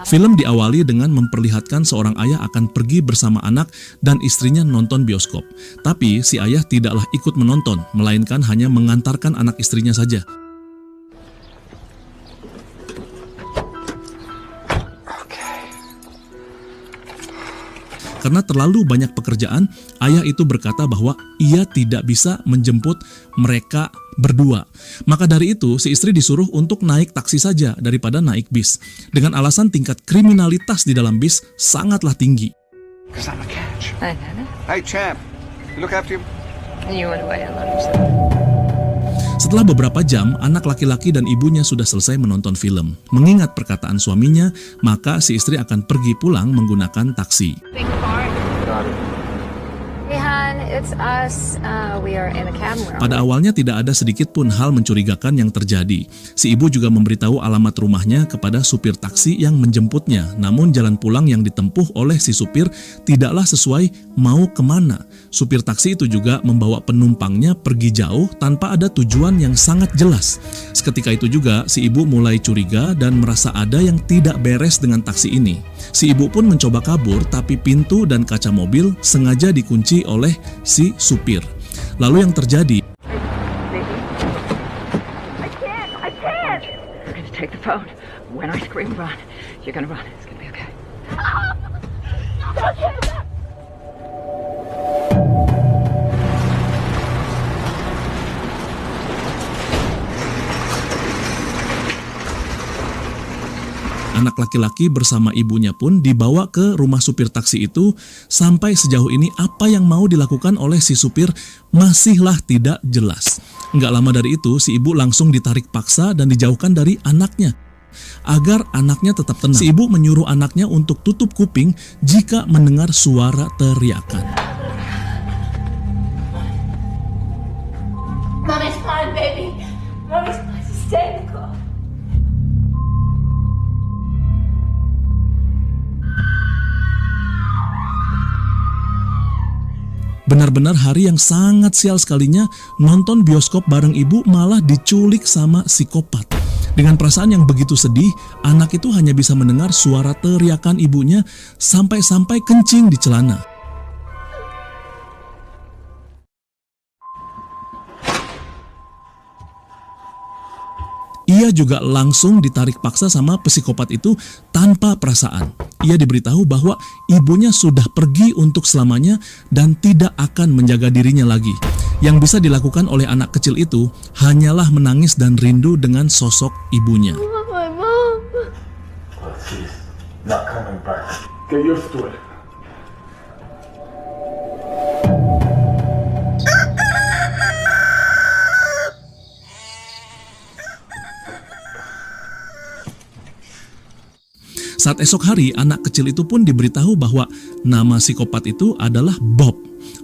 Film diawali dengan memperlihatkan seorang ayah akan pergi bersama anak dan istrinya nonton bioskop. Tapi si ayah tidaklah ikut menonton, melainkan hanya mengantarkan anak istrinya saja. Karena terlalu banyak pekerjaan, ayah itu berkata bahwa ia tidak bisa menjemput mereka berdua. Maka dari itu, si istri disuruh untuk naik taksi saja daripada naik bis. Dengan alasan tingkat kriminalitas di dalam bis sangatlah tinggi. Hey champ, you look after him. Setelah beberapa jam, anak laki-laki dan ibunya sudah selesai menonton film. Mengingat perkataan suaminya, maka si istri akan pergi pulang menggunakan taksi. Pada awalnya tidak ada sedikit pun hal mencurigakan yang terjadi. Si ibu juga memberitahu alamat rumahnya kepada supir taksi yang menjemputnya. Namun jalan pulang yang ditempuh oleh si supir tidaklah sesuai mau kemana. Supir taksi itu juga membawa penumpangnya pergi jauh tanpa ada tujuan yang sangat jelas. Seketika itu juga si ibu mulai curiga dan merasa ada yang tidak beres dengan taksi ini. Si ibu pun mencoba kabur, tapi pintu dan kaca mobil sengaja dikunci oleh si supir. Lalu yang terjadi, anak laki-laki bersama ibunya pun dibawa ke rumah supir taksi itu. Sampai sejauh ini apa yang mau dilakukan oleh si supir masihlah tidak jelas. Nggak lama dari itu si ibu langsung ditarik paksa dan dijauhkan dari anaknya. Agar anaknya tetap tenang, si ibu menyuruh anaknya untuk tutup kuping jika mendengar suara teriakan. Mommy's fine, baby. Mommy's fine. Stay in the car. Benar-benar hari yang sangat sial sekalinya, nonton bioskop bareng ibu malah diculik sama psikopat. Dengan perasaan yang begitu sedih, anak itu hanya bisa mendengar suara teriakan ibunya sampai-sampai kencing di celana. Ia juga langsung ditarik paksa sama psikopat itu tanpa perasaan. Ia diberitahu bahwa ibunya sudah pergi untuk selamanya dan tidak akan menjaga dirinya lagi. Yang bisa dilakukan oleh anak kecil itu hanyalah menangis dan rindu dengan sosok ibunya. My mom. She's not coming back. Get used to it. Saat esok hari, anak kecil itu pun diberitahu bahwa nama psikopat itu adalah Bob.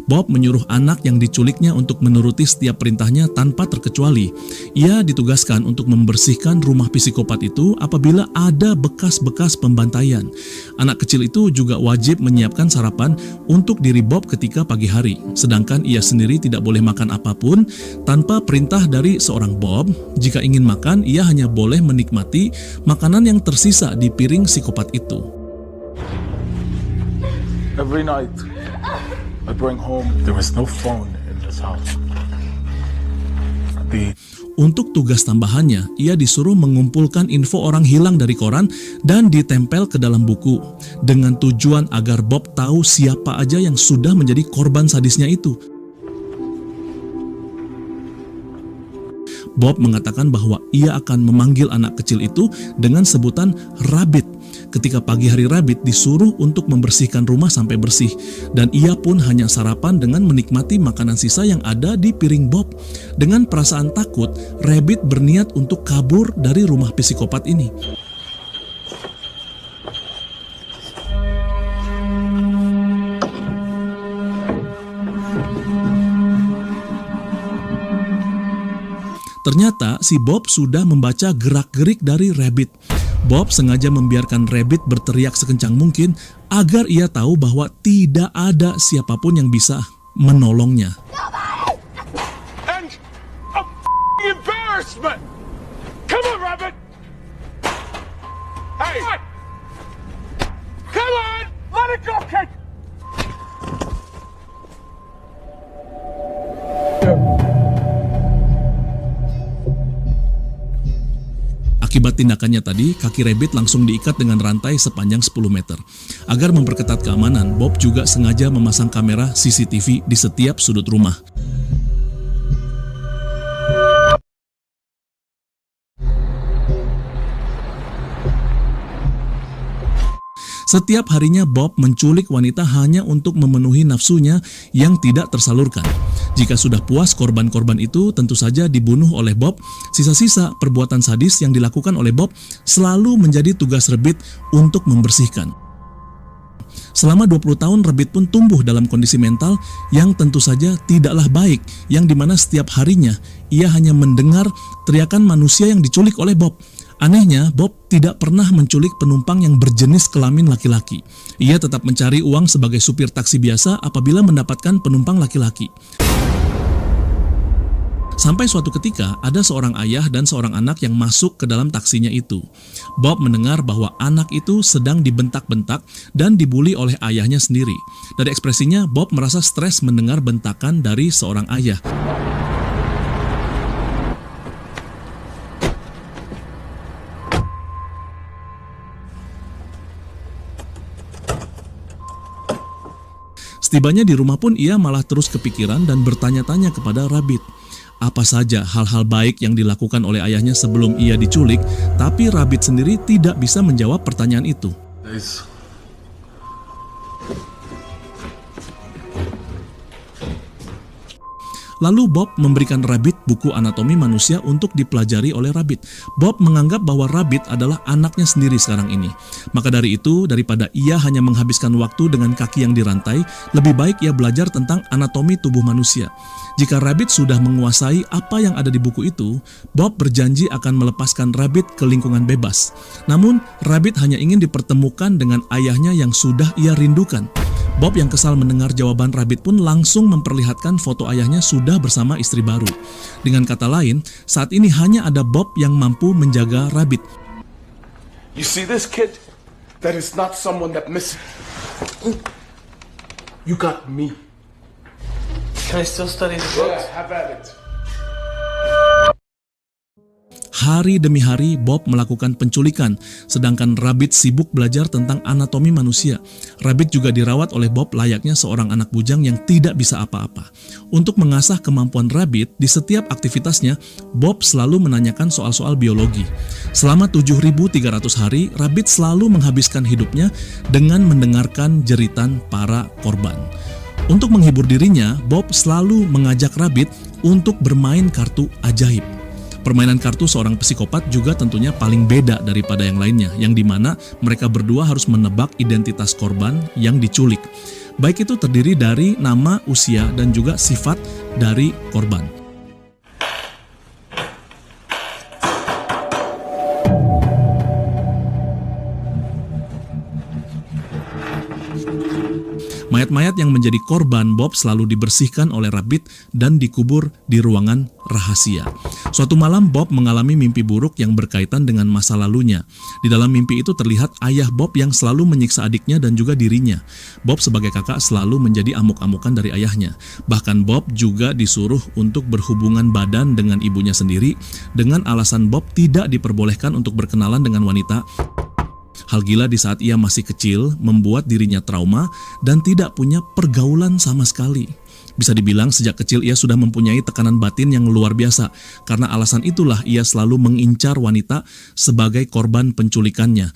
Bob menyuruh anak yang diculiknya untuk menuruti setiap perintahnya tanpa terkecuali. Ia ditugaskan untuk membersihkan rumah psikopat itu apabila ada bekas-bekas pembantaian. Anak kecil itu juga wajib menyiapkan sarapan untuk diri Bob ketika pagi hari. Sedangkan ia sendiri tidak boleh makan apapun tanpa perintah dari seorang Bob. Jika ingin makan, ia hanya boleh menikmati makanan yang tersisa di piring psikopat itu. Every night I bring home, there is no phone in this house. Untuk tugas tambahannya, ia disuruh mengumpulkan info orang hilang dari koran dan ditempel ke dalam buku dengan tujuan agar Bob tahu siapa aja yang sudah menjadi korban sadisnya itu. Bob mengatakan bahwa ia akan memanggil anak kecil itu dengan sebutan Rabbit. Ketika pagi hari, Rabbit disuruh untuk membersihkan rumah sampai bersih, dan ia pun hanya sarapan dengan menikmati makanan sisa yang ada di piring Bob. Dengan perasaan takut, Rabbit berniat untuk kabur dari rumah psikopat ini. Ternyata si Bob sudah membaca gerak-gerik dari Rabbit. Bob sengaja membiarkan Rabbit berteriak sekencang mungkin agar ia tahu bahwa tidak ada siapapun yang bisa menolongnya. And a embarrassment! Come on, Rabbit! Hey! Come on! Let it go, kid! Akibat tindakannya tadi, kaki Rabbit langsung diikat dengan rantai sepanjang 10 meter. Agar memperketat keamanan, Bob juga sengaja memasang kamera CCTV di setiap sudut rumah. Setiap harinya Bob menculik wanita hanya untuk memenuhi nafsunya yang tidak tersalurkan. Jika sudah puas, korban-korban itu tentu saja dibunuh oleh Bob. Sisa-sisa perbuatan sadis yang dilakukan oleh Bob selalu menjadi tugas Rabbit untuk membersihkan. Selama 20 tahun, Rabbit pun tumbuh dalam kondisi mental yang tentu saja tidaklah baik, yang dimana setiap harinya ia hanya mendengar teriakan manusia yang diculik oleh Bob. Anehnya, Bob tidak pernah menculik penumpang yang berjenis kelamin laki-laki. Ia tetap mencari uang sebagai supir taksi biasa apabila mendapatkan penumpang laki-laki. Sampai suatu ketika, ada seorang ayah dan seorang anak yang masuk ke dalam taksinya itu. Bob mendengar bahwa anak itu sedang dibentak-bentak dan dibuli oleh ayahnya sendiri. Dari ekspresinya, Bob merasa stres mendengar bentakan dari seorang ayah. Setibanya di rumah pun ia malah terus kepikiran dan bertanya-tanya kepada Rabbit. Apa saja hal-hal baik yang dilakukan oleh ayahnya sebelum ia diculik, tapi Rabbit sendiri tidak bisa menjawab pertanyaan itu. Lalu Bob memberikan Rabbit buku anatomi manusia untuk dipelajari oleh Rabbit. Bob menganggap bahwa Rabbit adalah anaknya sendiri sekarang ini. Maka dari itu, daripada ia hanya menghabiskan waktu dengan kaki yang dirantai, lebih baik ia belajar tentang anatomi tubuh manusia. Jika Rabbit sudah menguasai apa yang ada di buku itu, Bob berjanji akan melepaskan Rabbit ke lingkungan bebas. Namun, Rabbit hanya ingin dipertemukan dengan ayahnya yang sudah ia rindukan. Bob yang kesal mendengar jawaban Rabbit pun langsung memperlihatkan foto ayahnya sudah bersama istri baru. Dengan kata lain, saat ini hanya ada Bob yang mampu menjaga Rabbit. You see this kid? That is not someone that missing. You got me. Can I still study the books? Yeah, have at it. Hari demi hari Bob melakukan penculikan, sedangkan Rabbit sibuk belajar tentang anatomi manusia. Rabbit juga dirawat oleh Bob layaknya seorang anak bujang yang tidak bisa apa-apa. Untuk mengasah kemampuan Rabbit, di setiap aktivitasnya, Bob selalu menanyakan soal-soal biologi. Selama 7.300 hari, Rabbit selalu menghabiskan hidupnya dengan mendengarkan jeritan para korban. Untuk menghibur dirinya, Bob selalu mengajak Rabbit untuk bermain kartu ajaib. Permainan kartu seorang psikopat juga tentunya paling beda daripada yang lainnya, yang dimana mereka berdua harus menebak identitas korban yang diculik. Baik itu terdiri dari nama, usia, dan juga sifat dari korban. Mayat-mayat yang menjadi korban Bob selalu dibersihkan oleh Rabbit dan dikubur di ruangan rahasia. Suatu malam Bob mengalami mimpi buruk yang berkaitan dengan masa lalunya. Di dalam mimpi itu terlihat ayah Bob yang selalu menyiksa adiknya dan juga dirinya. Bob sebagai kakak selalu menjadi amuk-amukan dari ayahnya. Bahkan Bob juga disuruh untuk berhubungan badan dengan ibunya sendiri dengan alasan Bob tidak diperbolehkan untuk berkenalan dengan wanita. Hal gila di saat ia masih kecil membuat dirinya trauma dan tidak punya pergaulan sama sekali. Bisa dibilang sejak kecil ia sudah mempunyai tekanan batin yang luar biasa. Karena alasan itulah ia selalu mengincar wanita sebagai korban penculikannya.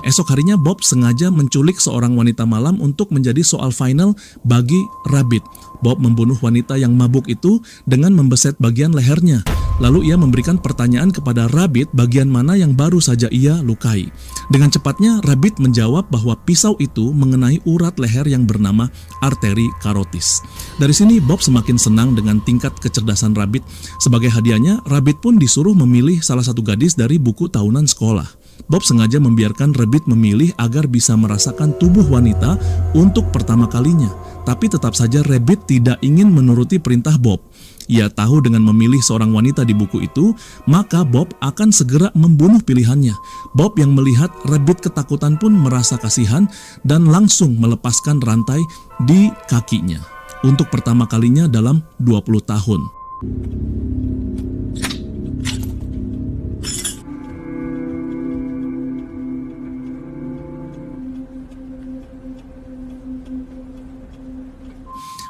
Esok harinya Bob sengaja menculik seorang wanita malam untuk menjadi soal final bagi Rabbit. Bob membunuh wanita yang mabuk itu dengan membeset bagian lehernya. Lalu ia memberikan pertanyaan kepada Rabbit bagian mana yang baru saja ia lukai. Dengan cepatnya Rabbit menjawab bahwa pisau itu mengenai urat leher yang bernama arteri karotis. Dari sini Bob semakin senang dengan tingkat kecerdasan Rabbit. Sebagai hadiahnya, Rabbit pun disuruh memilih salah satu gadis dari buku tahunan sekolah. Bob sengaja membiarkan Rabbit memilih agar bisa merasakan tubuh wanita untuk pertama kalinya. Tapi tetap saja Rabbit tidak ingin menuruti perintah Bob. Ia tahu dengan memilih seorang wanita di buku itu, maka Bob akan segera membunuh pilihannya. Bob yang melihat Rabbit ketakutan pun merasa kasihan dan langsung melepaskan rantai di kakinya. Untuk pertama kalinya dalam 20 tahun.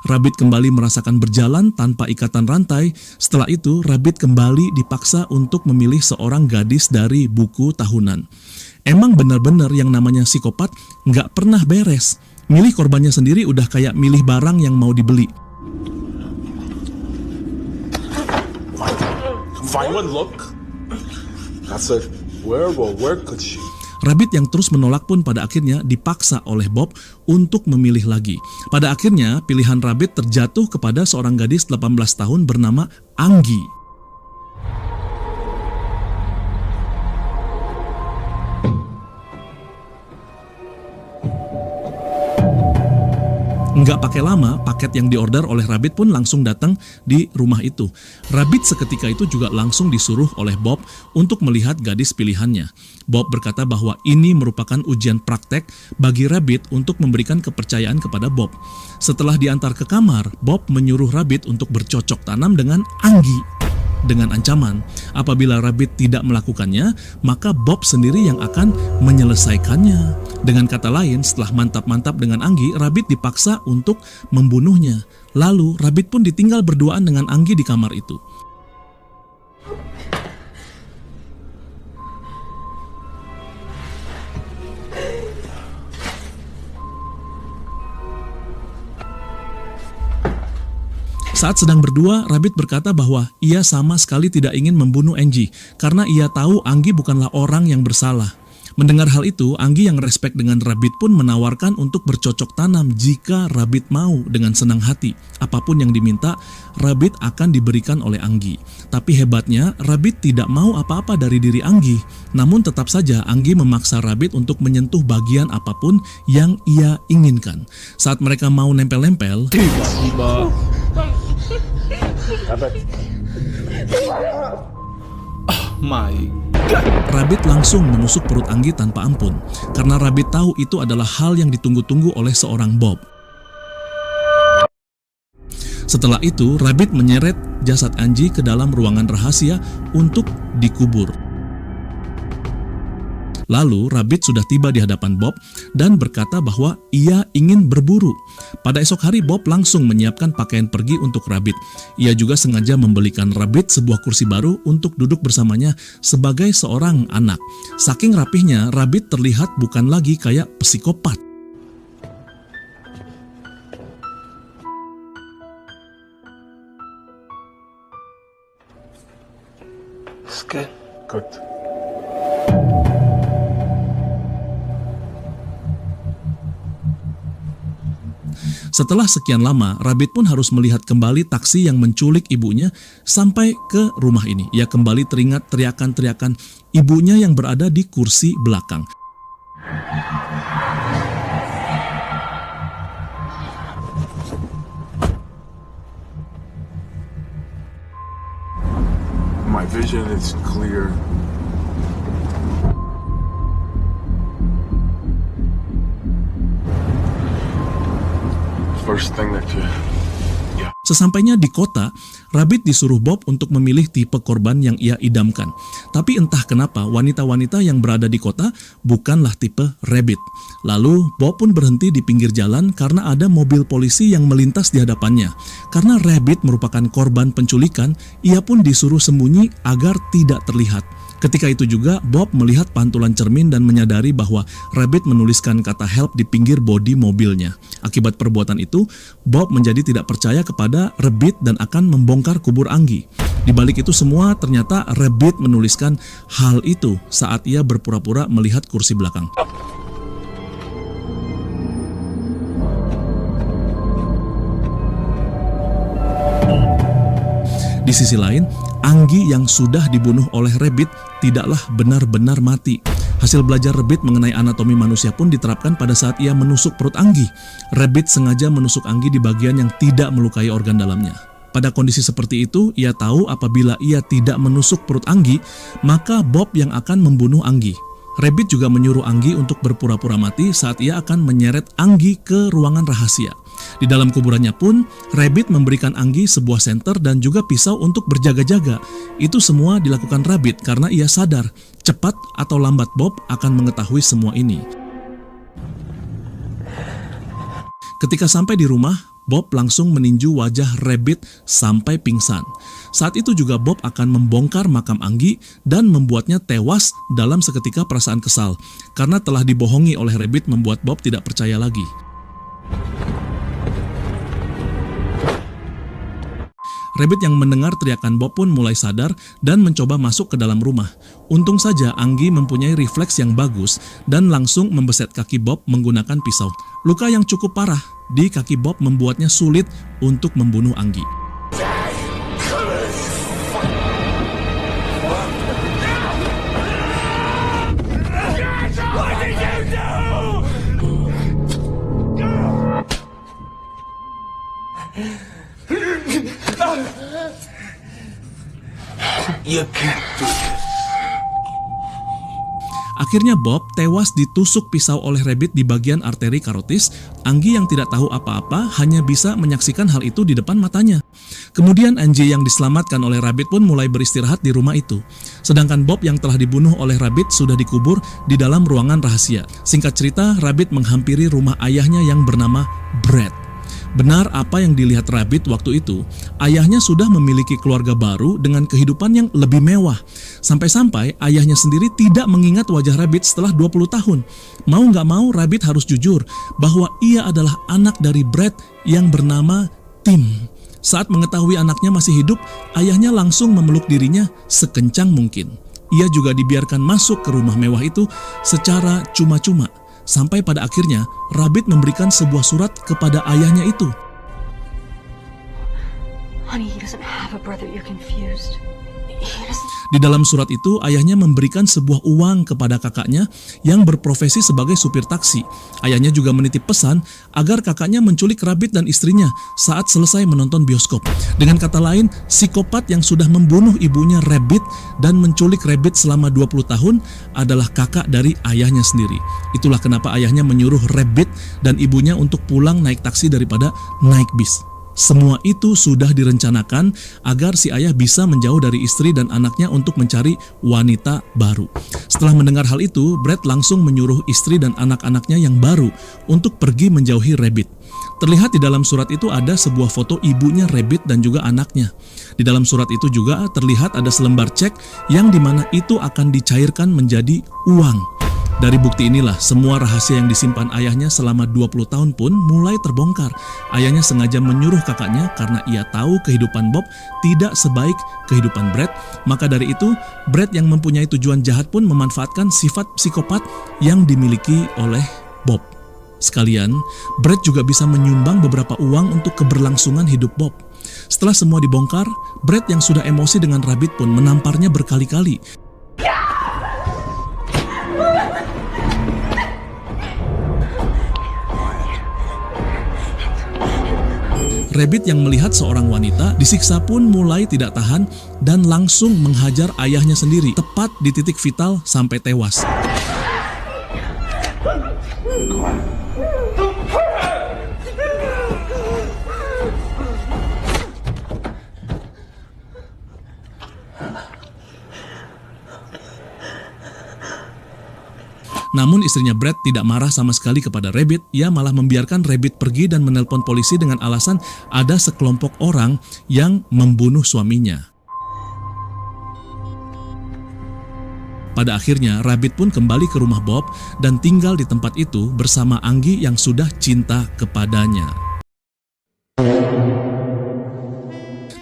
Rabbit kembali merasakan berjalan tanpa ikatan rantai. Setelah itu, Rabbit kembali dipaksa untuk memilih seorang gadis dari buku tahunan. Emang benar-benar yang namanya psikopat nggak pernah beres. Milih korbannya sendiri udah kayak milih barang yang mau dibeli. Fine one look. I said, where could she? Rabbit yang terus menolak pun pada akhirnya dipaksa oleh Bob untuk memilih lagi. Pada akhirnya pilihan Rabbit terjatuh kepada seorang gadis 18 tahun bernama Anggi. Nggak pakai lama, paket yang diorder oleh Rabbit pun langsung datang di rumah itu. Rabbit seketika itu juga langsung disuruh oleh Bob untuk melihat gadis pilihannya. Bob berkata bahwa ini merupakan ujian praktek bagi Rabbit untuk memberikan kepercayaan kepada Bob. Setelah diantar ke kamar, Bob menyuruh Rabbit untuk bercocok tanam dengan Anggi. Dengan ancaman, apabila Rabbit tidak melakukannya, maka Bob sendiri yang akan menyelesaikannya. Dengan kata lain, setelah mantap-mantap dengan Anggi, Rabbit dipaksa untuk membunuhnya. Lalu, Rabbit pun ditinggal berduaan dengan Anggi di kamar itu. Saat sedang berdua, Rabbit berkata bahwa ia sama sekali tidak ingin membunuh Angie karena ia tahu Anggi bukanlah orang yang bersalah. Mendengar hal itu, Anggi yang respek dengan Rabbit pun menawarkan untuk bercocok tanam jika Rabbit mau dengan senang hati. Apapun yang diminta, Rabbit akan diberikan oleh Anggi. Tapi hebatnya, Rabbit tidak mau apa-apa dari diri Anggi. Namun tetap saja Anggi memaksa Rabbit untuk menyentuh bagian apapun yang ia inginkan. Saat mereka mau nempel-nempel, Tiba-tiba. My God. Rabbit langsung menusuk perut Anggi tanpa ampun. Karena Rabbit tahu itu adalah hal yang ditunggu-tunggu oleh seorang Bob. Setelah itu, Rabbit menyeret jasad Angie ke dalam ruangan rahasia untuk dikubur. Lalu Rabbit sudah tiba di hadapan Bob dan berkata bahwa ia ingin berburu. Pada esok hari Bob langsung menyiapkan pakaian pergi untuk Rabbit. Ia juga sengaja membelikan Rabbit sebuah kursi baru untuk duduk bersamanya sebagai seorang anak. Saking rapihnya, Rabbit terlihat bukan lagi kayak psikopat. It's good. Good. Setelah sekian lama, Rabbit pun harus melihat kembali taksi yang menculik ibunya sampai ke rumah ini. Ia kembali teringat teriakan-teriakan ibunya yang berada di kursi belakang. My vision is clear. First thing that you... Sesampainya di kota, Rabbit disuruh Bob untuk memilih tipe korban yang ia idamkan. Tapi entah kenapa wanita-wanita yang berada di kota bukanlah tipe Rabbit. Lalu Bob pun berhenti di pinggir jalan karena ada mobil polisi yang melintas di hadapannya. Karena Rabbit merupakan korban penculikan, ia pun disuruh sembunyi agar tidak terlihat. Ketika itu juga Bob melihat pantulan cermin dan menyadari bahwa Rabbit menuliskan kata help di pinggir bodi mobilnya. Akibat perbuatan itu, Bob menjadi tidak percaya kepada Rabbit dan akan membongkar kubur Anggi. Di balik itu semua, ternyata Rabbit menuliskan hal itu saat ia berpura-pura melihat kursi belakang. Di sisi lain, Anggi yang sudah dibunuh oleh Rabbit tidaklah benar-benar mati. Hasil belajar Rabbit mengenai anatomi manusia pun diterapkan pada saat ia menusuk perut Anggi. Rabbit sengaja menusuk Anggi di bagian yang tidak melukai organ dalamnya. Pada kondisi seperti itu, ia tahu apabila ia tidak menusuk perut Anggi, maka Bob yang akan membunuh Anggi. Rabbit juga menyuruh Anggi untuk berpura-pura mati saat ia akan menyeret Anggi ke ruangan rahasia. Di dalam kuburannya pun, Rabbit memberikan Anggi sebuah senter dan juga pisau untuk berjaga-jaga. Itu semua dilakukan Rabbit karena ia sadar, cepat atau lambat Bob akan mengetahui semua ini. Ketika sampai di rumah, Bob langsung meninju wajah Rabbit sampai pingsan. Saat itu juga Bob akan membongkar makam Anggi dan membuatnya tewas dalam seketika perasaan kesal. Karena telah dibohongi oleh Rabbit membuat Bob tidak percaya lagi. Rabbit yang mendengar teriakan Bob pun mulai sadar dan mencoba masuk ke dalam rumah. Untung saja Anggi mempunyai refleks yang bagus dan langsung membeset kaki Bob menggunakan pisau. Luka yang cukup parah di kaki Bob membuatnya sulit untuk membunuh Anggi. You can't do this. Akhirnya Bob tewas ditusuk pisau oleh Rabbit di bagian arteri karotis. Anggi yang tidak tahu apa-apa hanya bisa menyaksikan hal itu di depan matanya. Kemudian Angie yang diselamatkan oleh Rabbit pun mulai beristirahat di rumah itu. Sedangkan Bob yang telah dibunuh oleh Rabbit sudah dikubur di dalam ruangan rahasia. Singkat cerita, Rabbit menghampiri rumah ayahnya yang bernama Brett. Benar apa yang dilihat Rabbit waktu itu, ayahnya sudah memiliki keluarga baru dengan kehidupan yang lebih mewah. Sampai-sampai ayahnya sendiri tidak mengingat wajah Rabbit setelah 20 tahun. Mau nggak mau Rabbit harus jujur bahwa ia adalah anak dari Brett yang bernama Tim. Saat mengetahui anaknya masih hidup, ayahnya langsung memeluk dirinya sekencang mungkin. Ia juga dibiarkan masuk ke rumah mewah itu secara cuma-cuma. Sampai pada akhirnya, Rabbit memberikan sebuah surat kepada ayahnya itu. Honey, he doesn't have a brother. You're confused. Di dalam surat itu, ayahnya memberikan sebuah uang kepada kakaknya yang berprofesi sebagai supir taksi. Ayahnya juga menitip pesan agar kakaknya menculik Rabbit dan istrinya saat selesai menonton bioskop. Dengan kata lain, psikopat yang sudah membunuh ibunya Rabbit dan menculik Rabbit selama 20 tahun adalah kakak dari ayahnya sendiri. Itulah kenapa ayahnya menyuruh Rabbit dan ibunya untuk pulang naik taksi daripada naik bis. Semua itu sudah direncanakan agar si ayah bisa menjauh dari istri dan anaknya untuk mencari wanita baru. Setelah mendengar hal itu, Brett langsung menyuruh istri dan anak-anaknya yang baru untuk pergi menjauhi Rabbit. Terlihat di dalam surat itu ada sebuah foto ibunya Rabbit dan juga anaknya. Di dalam surat itu juga terlihat ada selembar cek yang dimana itu akan dicairkan menjadi uang. Dari bukti inilah semua rahasia yang disimpan ayahnya selama 20 tahun pun mulai terbongkar. Ayahnya sengaja menyuruh kakaknya karena ia tahu kehidupan Bob tidak sebaik kehidupan Brett. Maka dari itu, Brett yang mempunyai tujuan jahat pun memanfaatkan sifat psikopat yang dimiliki oleh Bob. Sekalian, Brett juga bisa menyumbang beberapa uang untuk keberlangsungan hidup Bob. Setelah semua dibongkar, Brett yang sudah emosi dengan Rabbit pun menamparnya berkali-kali. Rabbit yang melihat seorang wanita disiksa pun mulai tidak tahan dan langsung menghajar ayahnya sendiri tepat di titik vital sampai tewas. Namun istrinya Brett tidak marah sama sekali kepada Rabbit. Ia malah membiarkan Rabbit pergi dan menelpon polisi dengan alasan ada sekelompok orang yang membunuh suaminya. Pada akhirnya Rabbit pun kembali ke rumah Bob dan tinggal di tempat itu bersama Anggi yang sudah cinta kepadanya.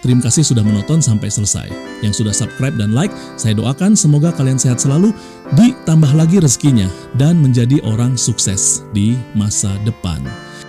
Terima kasih sudah menonton sampai selesai. Yang sudah subscribe dan like, saya doakan semoga kalian sehat selalu, ditambah lagi rezekinya, dan menjadi orang sukses di masa depan.